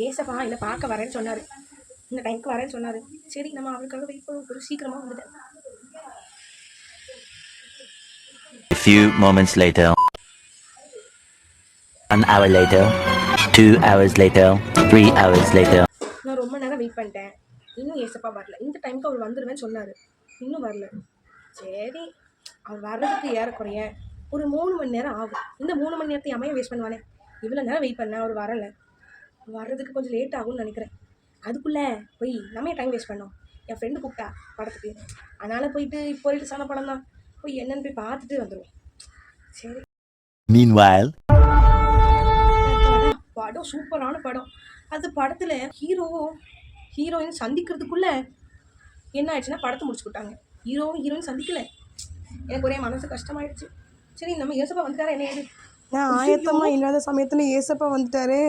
ஏசப்பா என்னை பார்க்க வரேன்னு சொன்னார், இந்த டைமுக்கு வரேன்னு சொன்னார். சரி நம்ம அவருக்காக வெயிட் பண்ணுவோம். சீக்கிரமாக வந்துட்டேன். A few moments later. 1 hour later. 2 hours later. 3 hours later. நான் ரொம்ப நேரம் வெயிட் பண்ணிட்டேன், இன்னும் ஏசப்பா வரல. இந்த டைமுக்கு அவர் வந்துடுவேன்னு சொன்னார், இன்னும் வரல. சரி அவர் வர்றதுக்கு ஏறக்குறைய ஒரு 3 மணி நேரம் ஆகும். இந்த 3 மணி நேரத்தை அமைய வேஸ்ட் பண்ணுவானே. இவ்வளோ நேரம் வெயிட் பண்ணேன், அவர் வரலை. வர்றதுக்கு கொஞ்சம் லேட் ஆகும்னு நினைக்கிறேன். அதுக்குள்ளே போய் நம்ம டைம் வேஸ்ட் பண்ணோம். என் ஃப்ரெண்டு கூப்பிட்டா படத்துக்கு, அதனால் போயிட்டு இப்போ ரிலீஸான படம் தான், போய் என்னன்னு போய் பார்த்துட்டு வந்துடுவோம். சரி. Meanwhile. படம் சூப்பரான படம். அந்த படத்தில் ஹீரோயின் சந்திக்கிறதுக்குள்ளே என்ன ஆயிடுச்சுன்னா படத்தை முடிச்சு விட்டாங்க. ஹீரோயின் சந்திக்கலை. எனக்கு ஒரே மனசு கஷ்டமாயிடுச்சு. சரி நம்ம ஏசப்பா வந்துட்டாரா என்ன ஏது? நான் ஆயத்தமாக இல்லாத சமயத்தில் ஏசப்பா வந்துட்டாரு.